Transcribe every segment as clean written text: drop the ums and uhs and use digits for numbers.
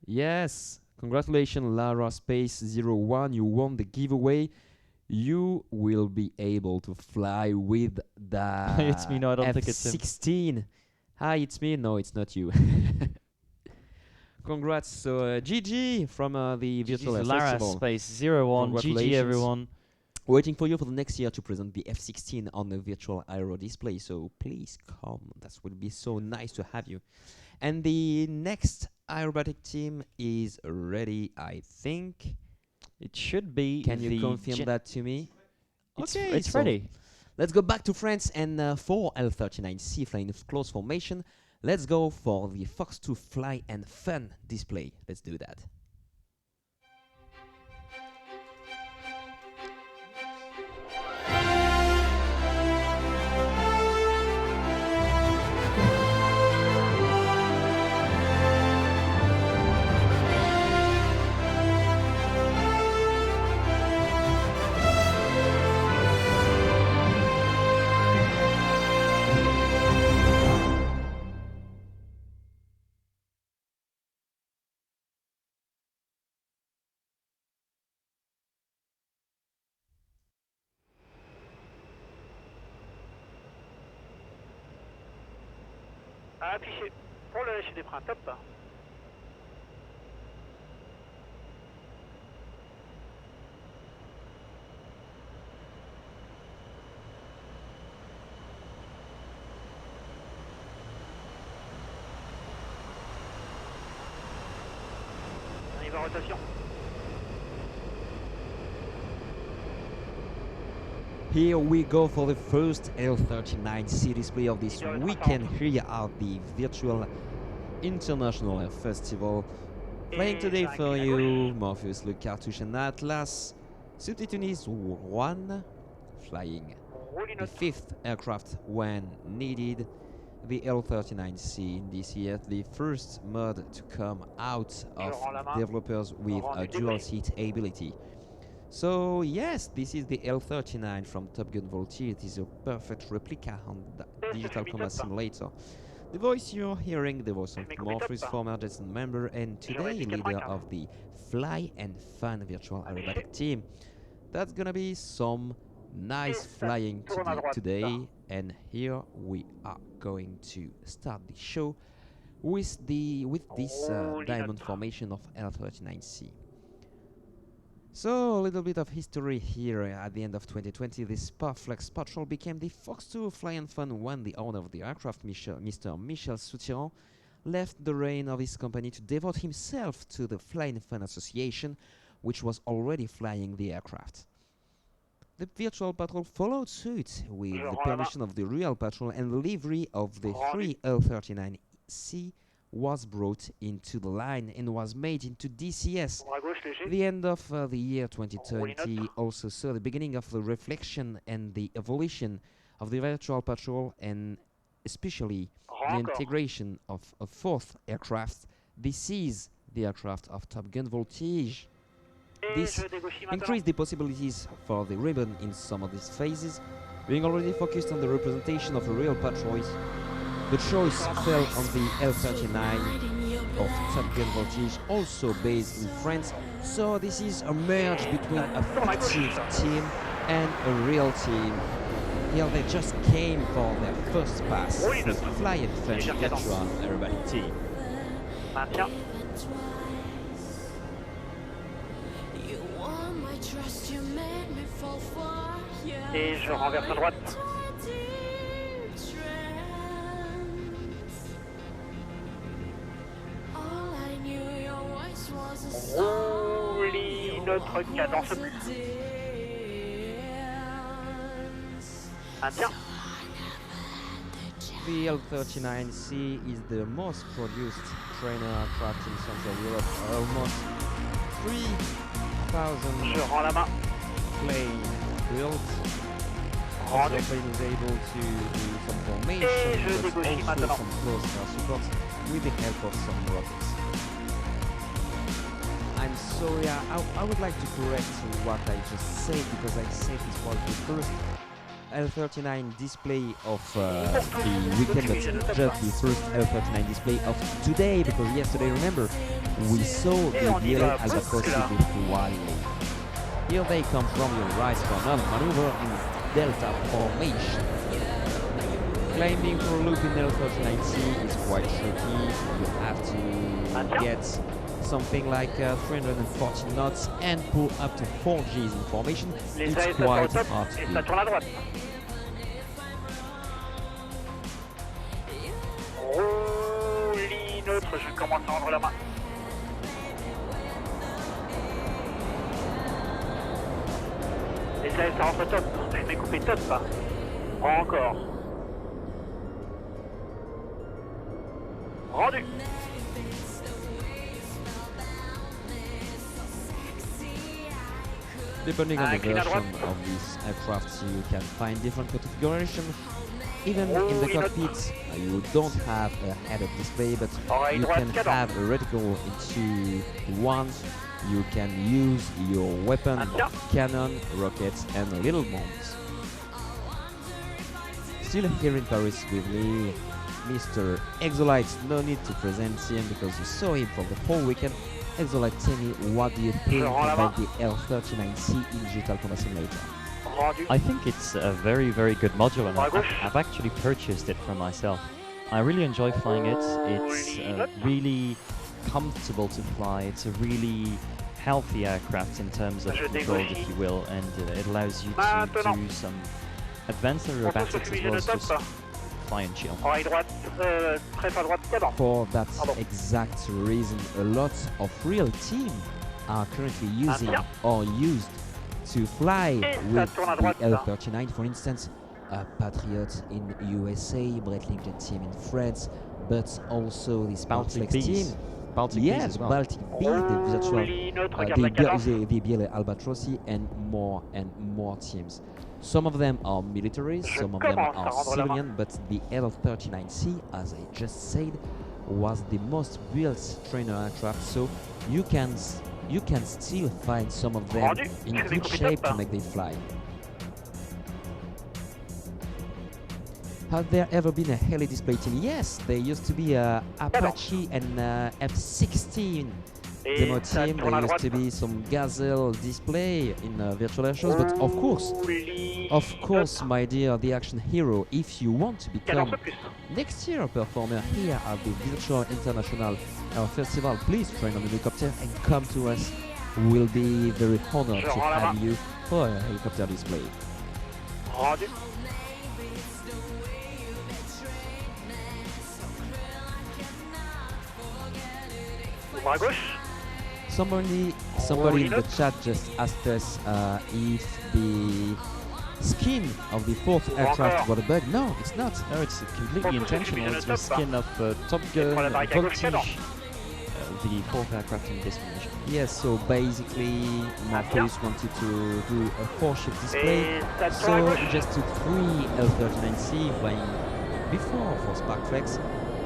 Yes, congratulations, Lara Space 01. You won the giveaway. You will be able to fly with the It's me, no, I don't think it's him. F-16. Hi, it's me. No, it's not you. Congrats. So, GG from the Virtual Air Lara Festival. Space 01. GG, Congratulations. everyone. Waiting for you for the next year to present the F-16 on the virtual aero display. So please come. That would be so nice to have you. And the next aerobatic team is ready, I think. It should be. Can you confirm that to me? It's so ready. Let's go back to France, and for L39C flying in close formation, let's go for the Fox 2 Fly and Fun display. Let's do that. Affiché pour le lâcher des freins, top. On y va, rotation. Here we go for the first L39C display of this weekend here at the Virtual International Air Festival. Flying today for you, Morpheus, Le Cartouche and Atlas. Substitute 1, flying the 5th aircraft when needed. The L39C in this year, the first mod to come out of developers with a dual seat ability. So yes, this is the L39 from Gun Voltige. It is a perfect replica on the digital combat simulator. The voice you're hearing, the voice of Morpheus, former Jetson member and today leader of the Fly and Fun virtual aerobatic team. That's gonna be some nice flying today, and here we are going to start the show with this diamond formation of L39C. So, a little bit of history here. At the end of 2020, this Sparflex Patrol became the Fox 2 Fly and Fun when the owner of the aircraft, Mr. Michel Soutirant, left the reign of his company to devote himself to the Fly and Fun Association, which was already flying the aircraft. The Virtual Patrol followed suit with the permission of the Real Patrol, and the livery of the 3 L39C was brought into the line and was made into DCS. The end of the year 2020 also saw the beginning of the reflection and the evolution of the Virtual Patrol, and especially the integration of a 4th aircraft. This is the aircraft of Gun Voltige. This increased the possibilities for the ribbon in some of these phases. Being already focused on the representation of a real patrol, the choice fell on the L39 of Gun Voltige, also based in France. So this is a merge between a fictive team and a real team. Here they just came for their first pass with Fly and Fun virtual aerobatic team. Et je renverse à droite. Roulis notre cadence plus. Maintien. The L39C is the most produced trainer aircraft in Central Europe. Almost 3,000 Je rends la main. planes built. The plane is able to do some formation, but also some close air support with the help of some rockets. I'm sorry, I would like to correct what I just said, because I said this was the first L39 display of the weekend, but just the first L39 display of today, because yesterday, remember, we saw Et the on y yellow va, albatross là. with wildly. Here they come from your right for another maneuver in delta formation. Climbing for a loop in L39C is quite tricky. You have to get something like 340 knots and pull up to 4 Gs in formation. Les It's AF, ça sort au quite top hard to et do. ça tourne à droite. Roulis neutre, je commence à rendre la main. Les AF, ça rentre top. Je vais couper top. Encore. Rendu. Depending on the Incline à droite. version of this aircraft, you can find different configuration. Even in the cockpit, you don't have a head-up display, but Oreille you droite, can cadran. have a reticle into the one. You can use your weapon, Maintien. cannon, rockets, and little bombs. Still here in Paris with me, Mr. Exolite. No need to present him because you saw him for the whole weekend. Exolite, tell me, what do you think rends la about the L39C in Digital Combat Simulator? Rendu. I think it's a very, very good module, and Bras gauche. I've actually purchased it for myself. I really enjoy flying it. It's really comfortable to fly. It's a really healthy aircraft in terms of Je control, négocie. if you will, and it allows you to Maintenant. do some advanced On pousse aerobatics le as fumigène well au as top. just fly and chill. Oreille droite, trèfle à droite, cadran. For that Pardon. exact reason, a lot of real teams are currently using Maintien. or used to fly Et ça with tourne à the droite, ça. L39. For instance, Patriot in USA, Breitling team in France, but also this Baltic Baltic team. Bees. Baltic Bees Yes, as well. Baltic Bees, the virtual, Roulis neutre, regarde la the cadence. BL Albatrossi, and more teams. Some of them are military, Je some of them commence à are rendre la main. civilian, but the L39C, as I just said, was the most built trainer aircraft, so you can still find some of them Rendu. in Je vais good couper shape top. to make them fly. Have there ever been a heli display team? Yes, there used to be a Apache and F-16 Et demo ça team. tourne à There used droite. to be some Gazelle display in virtual air shows, but of course, my dear, the action hero, if you want to become Cadence plus. next year a performer here at the Virtual International Festival, please train on a helicopter and come to us. We'll be very honored Je to rends la have main. you for a helicopter display. Rendu. Bras gauche. Somebody in the chat just asked us if the skin of the fourth aircraft was a bug. No, it's not. No, it's completely Pour tous ceux qui intentional. viennent It's de the top, skin of Top Et pour la Gun barricade gauche, Voltige, cadran. the fourth aircraft in this mission. Yes, so basically, Marcus wanted to do a 4-ship display. Et ça tourne à So gauche. he just took 3 L39C flying before for Sparkflex,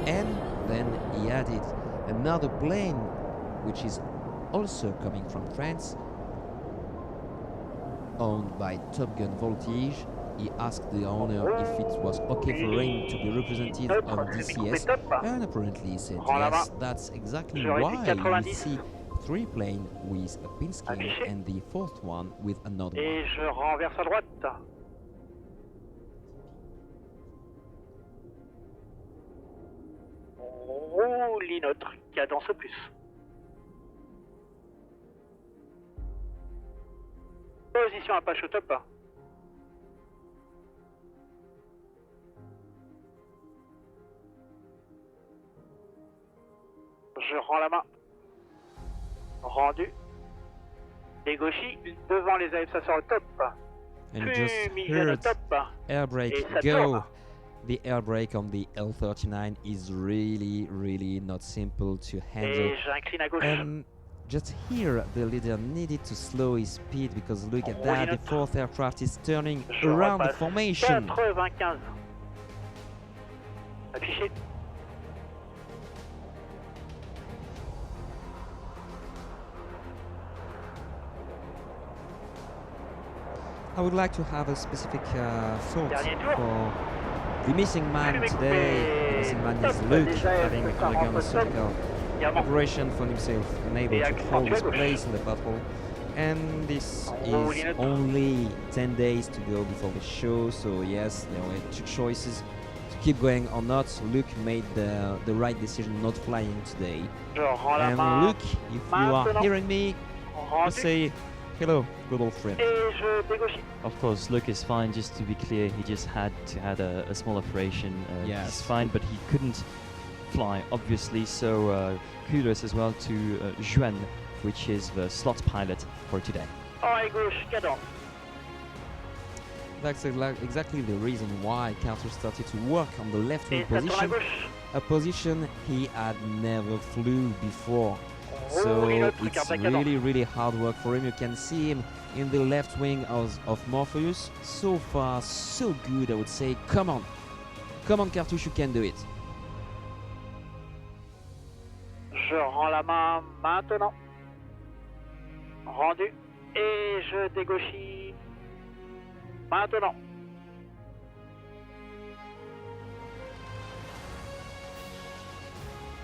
and then he added another plane, which is also coming from France, owned by Top Gun Voltige. He asked the owner if it was okay for him to be represented on Neutre, je vais couper DCS, top. and apparently he said Rends la yes. main. That's exactly Je why vérifie 90. you see 3 planes with a pin skin Affiché. and the 4th one with another Et one. je renverse à droite. Roulis neutre, cadence plus. Position Apache au top. Je rends la main. Rendu. Dégauchis, devant les AF, ça sort au top. And you just Fumigène au heard top. air brake Et ça go. tourne. The air brake on the L39 is really not simple to handle. Et j'incline à gauche. Just here, the leader needed to slow his speed because look at that, the 4th aircraft is turning Je around the repasse formation. 95. Affiché. I would like to have a specific thought Dernier tour. for the missing man Je vais today. The couper missing man is top Luke, des AF, having ça undergone a rentre top. surgical Diamant. preparation for himself, unable Et to accent hold du à his gauche. place in the patrol. And this Roue is neutre. only 10 days to go before the show, so yes, there were two choices to keep going or not. Luke made the right decision not flying today. Je rends la And main. Luke, if you are Maintenant. hearing me, Rendu. just say hello, good old friend. Et je dégauchis. Of course, Luke is fine. Just to be clear, he just had to had a small operation. Yes. He's fine, but he couldn't fly, obviously. So kudos as well to Juan, which is the slot pilot for today. Oreille gauche, cadence. That's exactly the reason why Carter started to work on the left wing Et ça tourne à position, gauche. a position he had never flew before. Roue So neutre, it's garde la cadence. really hard work for him. You can see him in the left wing of Morpheus. So far, so good, I would say. Come on, Cartouche, you can do it. Je rends la main maintenant. Rendu. Et je dégauchis. Maintenant.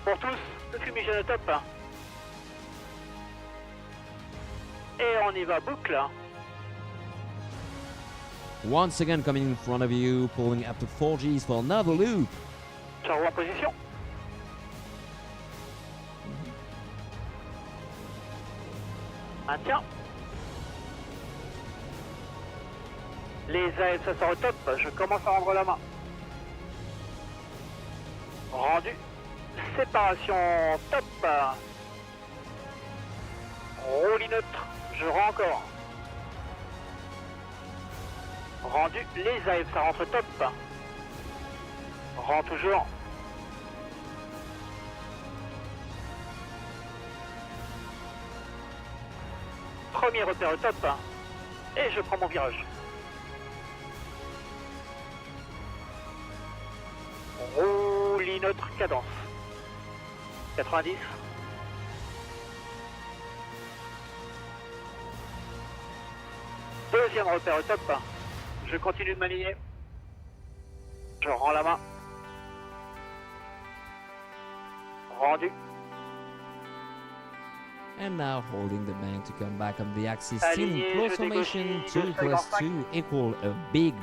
Pour tous, le fumigène au top. Et on y va boucle. Once again, coming in front of you, pulling up to 4 Gs for another loop. Je revois en position. Maintien. Les AF, ça sort au top. Je commence à rendre la main. Rendu. Séparation top. Roulis neutre. Je rends encore. Rendu. Les AF, ça rentre top. Rend toujours. Premier repère au top. Et je prends mon virage. Roulis neutre, cadence. 90. Deuxième repère au top. Je continue de m'aligner. Je rends la main. Rendu. And now holding the bank to come back on the axis, still in Aligné, close je formation, négocie, 2 2 plus 55. 2 equal a big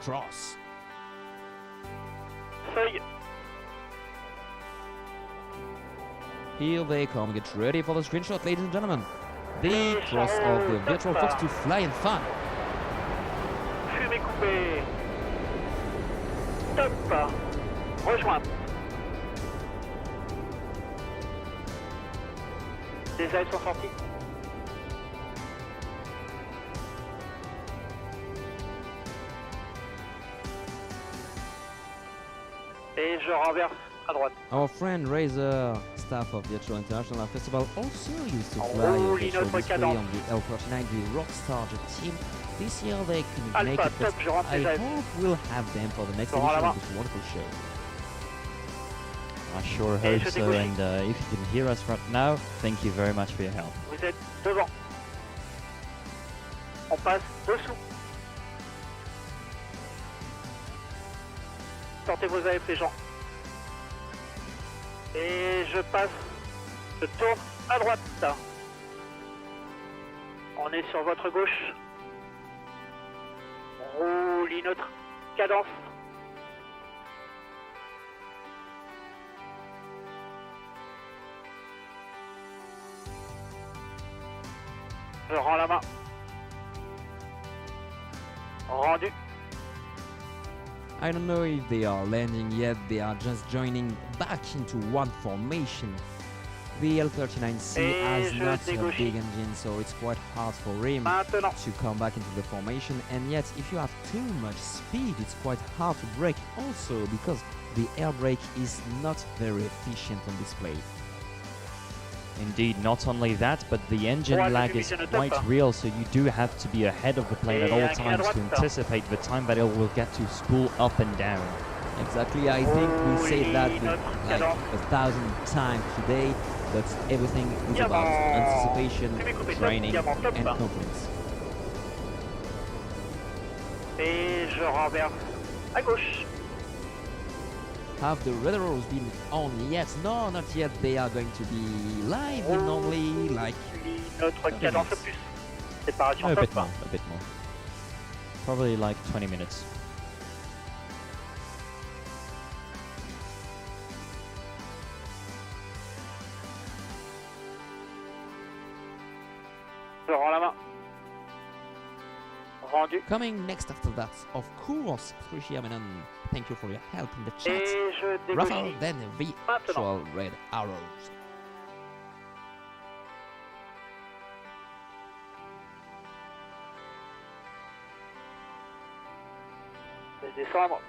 cross. Feuille. Here they come, get ready for the screenshot, ladies and gentlemen. The Et cross of the top. virtual fox to fly and fun. Fumée coupée. Top. Rejoindre. Les ailes sont sorties. Et je renverse à droite. Our friend Razor, staff of Virtual International Festival, also used to En fly a roulis virtual notre display cadence. on the L39, the Rockstar jet team. This year they couldn't make Alpha, it, but top, je rentre I les ailes. hope we'll have them for the next Je rends la edition of main. this wonderful show. I sure Et hope je so. dégauche. And if you can hear us right now, thank you very much for your help. Vous êtes devant. On passe dessous. Sortez vos AF les gens. Et je passe. Je tourne à droite. On est sur votre gauche. Roulis neutre. Cadence. Je rends la main. Rendu. I don't know if they are landing yet, they are just joining back into one formation. The L39C Et has je not a dégauche. big engine, so it's quite hard for him Maintenant. to come back into the formation, and yet if you have too much speed, it's quite hard to brake also, because the air brake is not very efficient on this plane. Indeed, not only that, but the engine Droite, lag is fumigène au quite top. real, so you do have to be ahead of the plane at Et all un cri à times to droite. anticipate the time that it will get to spool up and down. Exactly, I think we say that Oui, with notre like cadence. 1,000 times today, but everything is about Diamant. anticipation, Fumée coupée top, training, diamant top. and confidence. Et je renverse à gauche. Have the radar's been on yet? No, not yet. They are going to be live in only like Notre cadence plus. Séparation a top. bit more, a bit more. Probably like 20 minutes. Je rends la main. Rendu. coming next after that. Of course, Trujillo, thank you for your help in the chat. Et je Rafael, dégauche. then the actual red arrows. Je descends à moi.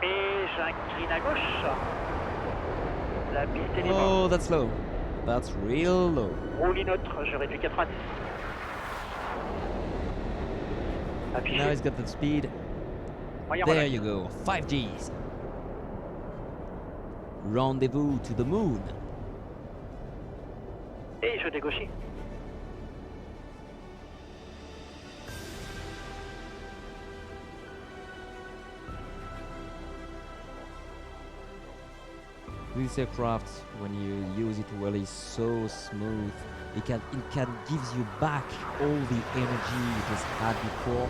Et j'incline à gauche. La piste est libre. Oh, that's low. That's real low. Roulis neutre, je réduis 90. Affiché. Now he's got the speed. Moyen There relax. you go, 5 Gs. Rendezvous to the moon. Et je dégauchis. This aircraft, when you use it well, is so smooth. It can gives you back all the energy it has had before.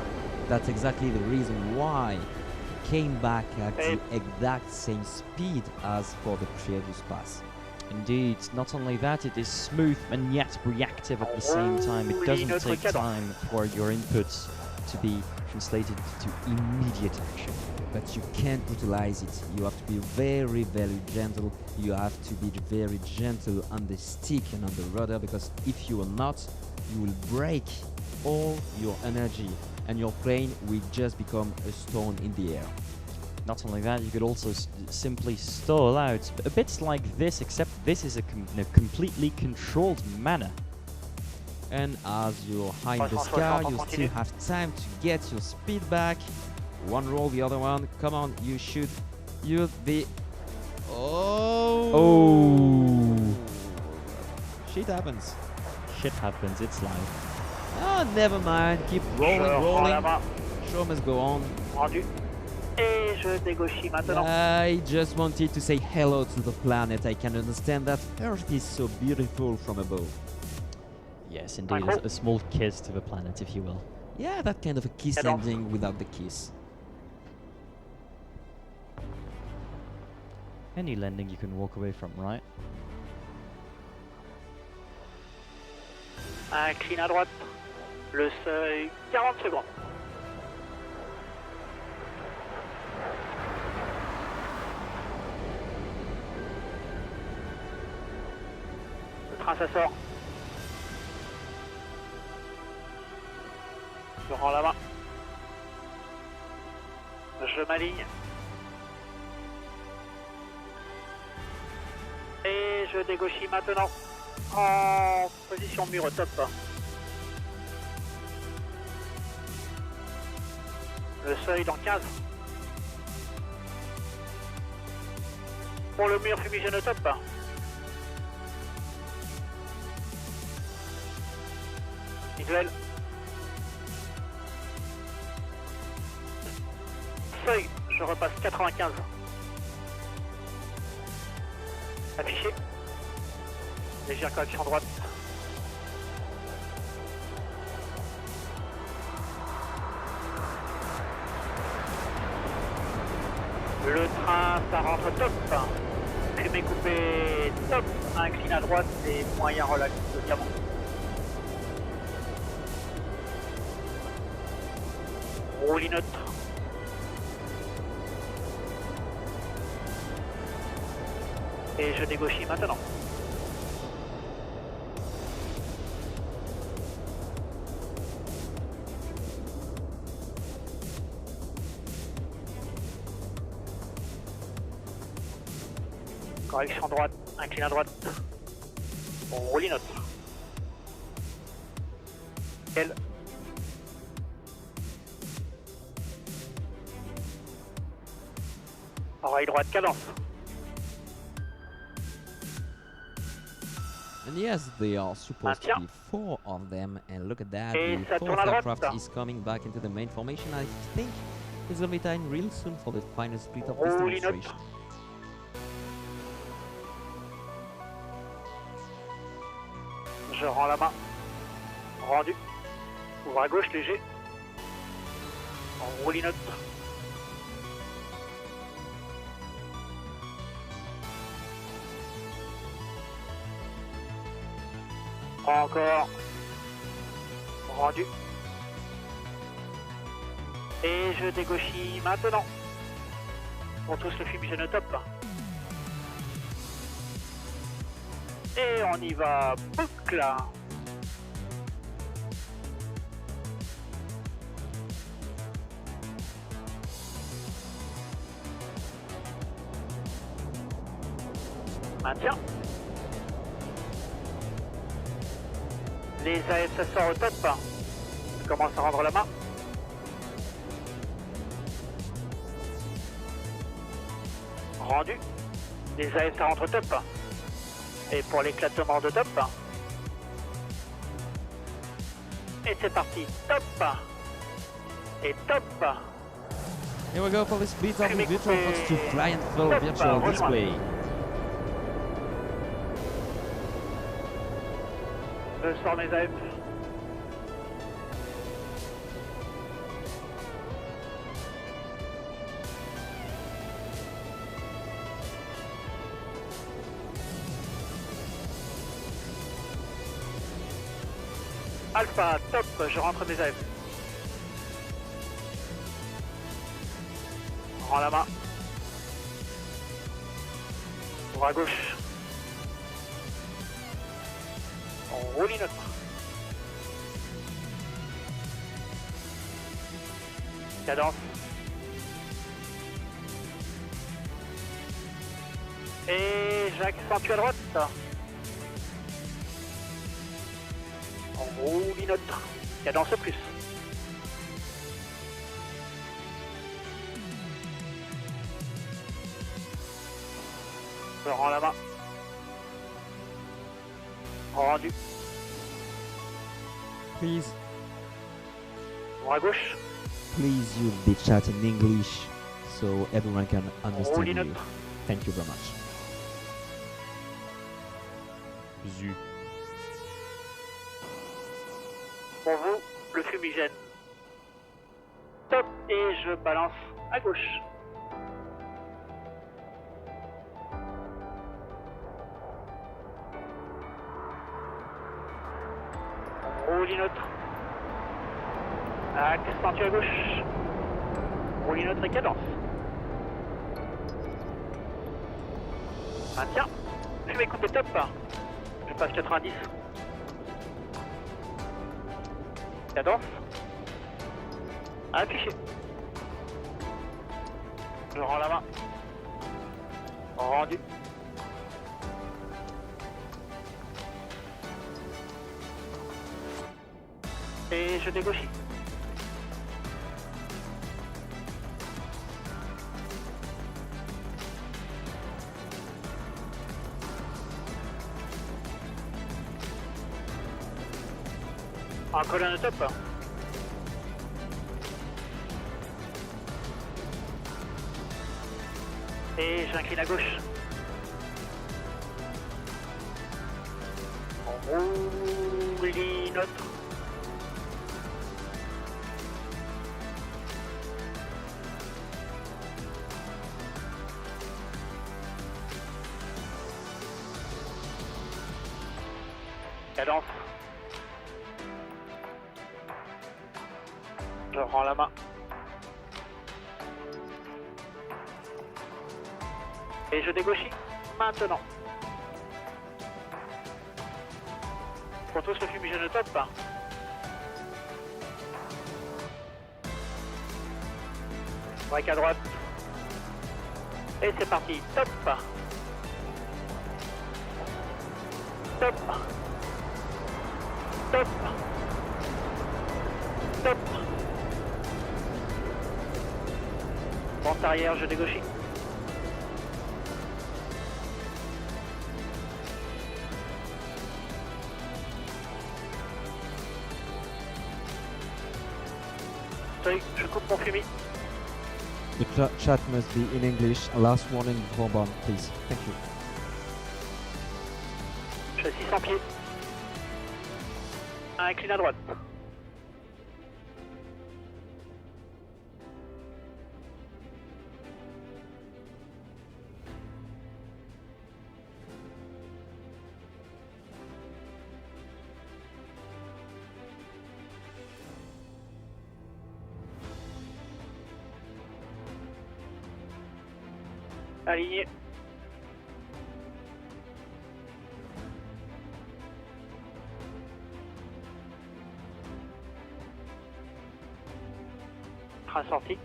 That's exactly the reason why it came back at the exact same speed as for the previous pass. Indeed, not only that, it is smooth and yet reactive at the same time. It doesn't take time for your inputs to be translated to immediate action. But you can't brutalize it. You have to be very, very gentle. You have to be very gentle on the stick and on the rudder, because if you are not, you will break all your energy and your plane will just become a stone in the air. Not only that, you could also simply stall out, a bit like this, except this is in a completely controlled manner. And as you're high in the sky, you still have time to get your speed back. One roll, the other one. Come on, you should use the... Oh! Shit happens. Shit happens, it's live. Ah, never mind. Keep rolling, Je rends la rolling. main. Show must go on. Rendu. Et je dégauchis maintenant. I just wanted to say hello to the planet. I can understand that Earth is so beautiful from above. Yes, indeed, a small kiss to the planet, if you will. Yeah, that kind of a kiss Hello. ending without the kiss. Any landing you can walk away from, right? Incline à droite. Le seuil, 40 secondes. Le train s'assort. Je rends la main. Je m'aligne. Et je dégauchis maintenant. En position mur au top. Le seuil dans 15. Pour le mur fumigène au top. Visuel. Seuil, je repasse 95. Affiché. Légère correction droite. Le train, ça rentre top. Fumée coupée top. Incline à droite et moyen relax de diamant. Roulis neutre. Et je dégauchis maintenant. Correction droite, incline à droite. On roule neutre. Quel. Oreille droite, cadence. And yes, they are supposed to Maintien. be 4 of them, and look at that, Et the ça 4th tourne à droite. aircraft is coming back into the main formation. I think it's gonna be time real soon for the final split of this Roule demonstration. Je rends la main. Rendu. Ouvre à gauche, léger. On roule une autre. Encore. Rendu. Et je dégauchis maintenant. On touche le fumigène au top. Et on y va, boucle. Maintien. Les AF ça sort au top. Je commence à rendre la main. Rendu. Les AF ça rentre au top. Et pour l'éclatement de top. Et c'est parti. Top. Et top. Here we go for the split of the virtual fox to fly and flow Top, virtual this rejoins. way. Je sors mes AF. Alpha, top, je rentre mes AF. Rends la main. Ouvre à gauche. On roule une autre. Cadence. Et j'accentue à droite. On roule une autre. Cadence plus. Je rends la main. Rendu. Please, À gauche. please use the chat in English so everyone can understand Roule une you. autre. Thank you very much. Zu. Pour vous, le fumigène. Top, et je balance à gauche. On roule une autre. Accentue à gauche. Roule une autre et cadence. Maintien. Fumée coupée top. Je passe 90. Cadence. Affiché. Je rends la main. Rendu. Et je dégauchis. En colonne top. Et j'incline à gauche. On roule une autre. Cadence. Je rends la main. Et je dégauchis maintenant. Pour tous le fumigène top. Break à droite. Et c'est parti. Top. Top. Top. Top. Pente arrière, je dégauchis. Seuil, je coupe mon fumier. The chat must be in English. Last warning before bomb, please. Thank you. Je suis 600 pieds. Incline à droite. Aligné. Train sorti.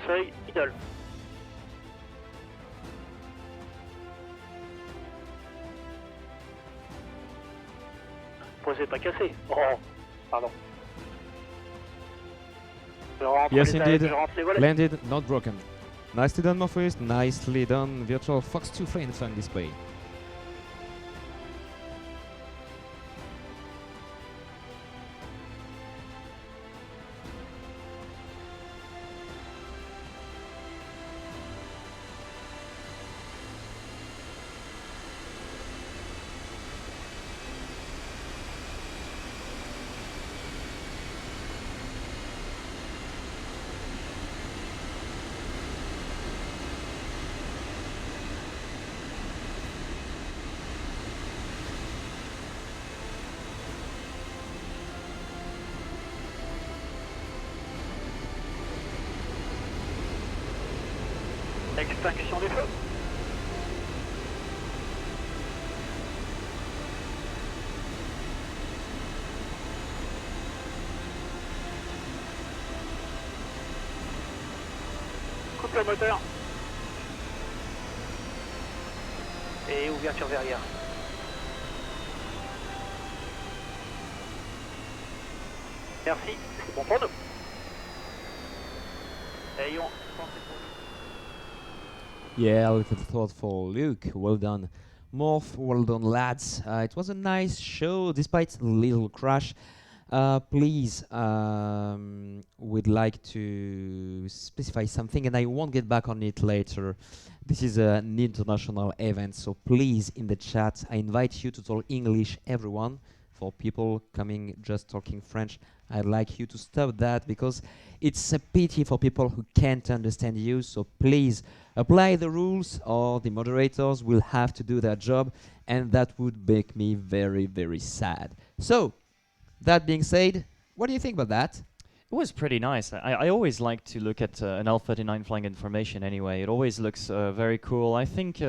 Seuil, idole. Posé, pas cassé. Oh, pardon. Je rentre Yes, les indeed. je rentre les volets. Landed, not broken. Nicely done, Morpheus. Nicely done. Virtual Fox 2 Flying Fun display. Extinction du feu. Coupe le moteur. Et ouverture verrière. Merci, c'est bon pour nous. Ayons. Yeah, a little thoughtful. Luke, well done. Morph, well done, lads. It was a nice show, despite a little crash. Please, we'd like to specify something, and I won't get back on it later. This is an international event, so please, in the chat, I invite you to talk English, everyone. For people coming just talking French, I'd like you to stop that, because it's a pity for people who can't understand you. So please apply the rules, or the moderators will have to do their job, and that would make me very, very sad. So, that being said, what do you think about that? It was pretty nice. I always like to look at an L-39 flying information anyway. It always looks very cool. I think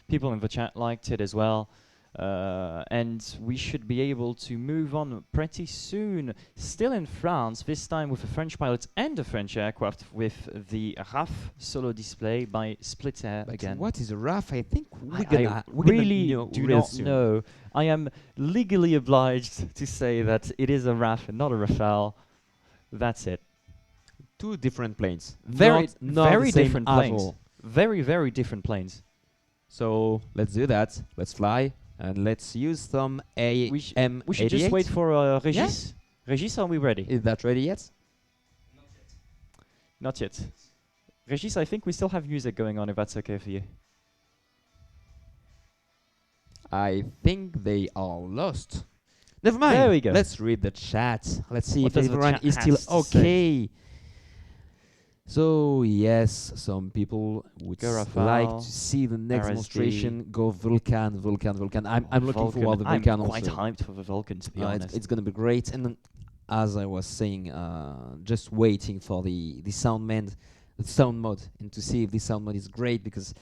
people in the chat liked it as well. And we should be able to move on pretty soon. Still in France, this time with a French pilot and a French aircraft with the RAF solo display by Split Air But again. what is a RAF? I think we're I gonna really know do real not soon. know. I am legally obliged to say that it is a RAF and not a Rafale. That's it. Two different planes. Very, not very the same different at planes. all. Very, very different planes. So let's do that. Let's fly and let's use some We should just wait for Régis. Régis, are we ready? Is that ready yet? Not yet. Régis, I think we still have music going on, if that's okay for you. I think they are lost. Never mind. There we go. Let's read the chat. Let's see What if does the everyone chat is still has to say? okay. So yes, some people would Go like Rafale, to see the next RSD. demonstration. Go Vulcan. I'm looking Vulcan. forward to the Vulcan I'm quite also. hyped for the Vulcan, to be It's, honest. it's gonna be great. And then, as I was saying, just waiting for the sound mode, and to see if the sound mode is great, because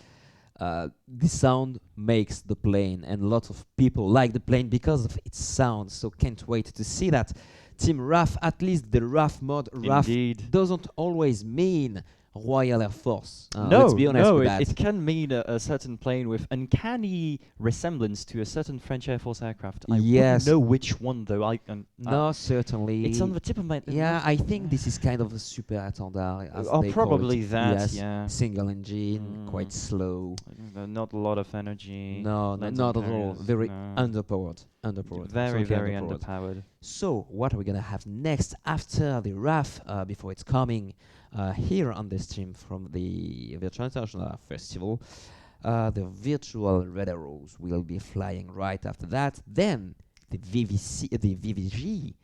the sound makes the plane, and lots of people like the plane because of its sound. So can't wait to see that. Team RAF, at least the RAF mod. RAF Indeed. doesn't always mean Royal Air Force. No, Let's be honest no, with it, that. it can mean a certain plane with uncanny resemblance to a certain French Air Force aircraft. I Yes. wouldn't know which one though. No, certainly. It's on the tip of my. Yeah, I think this is kind of a super attendard, as Oh, they call probably it. that. Yes, Yeah. single engine, quite slow. Not a lot of energy. No, not at all. Very no. underpowered. Very, absolutely very underpowered. underpowered. So, what are we gonna have next after the RAF, before it's coming here on the stream from the Virtual International Festival? The virtual Red Arrows will be flying right after that. Then the VVG.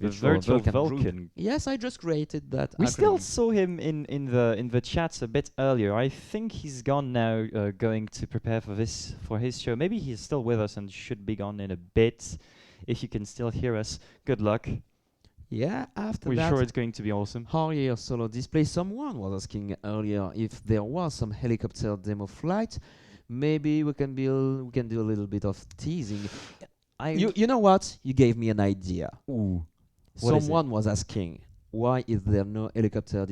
The virtual Vulcan. Yes, I just created that. We still acronym. saw him in the chats a bit earlier. I think he's gone now, going to prepare for his show. Maybe he's still with us and should be gone in a bit. If you can still hear us, good luck. Yeah, after We're that. sure it's going to be awesome. Harrier solo display. Someone was asking earlier if there was some helicopter demo flight. Maybe we can do a little bit of teasing. You know what? You gave me an idea. Ooh. What is it? Someone was asking, why is there no helicopter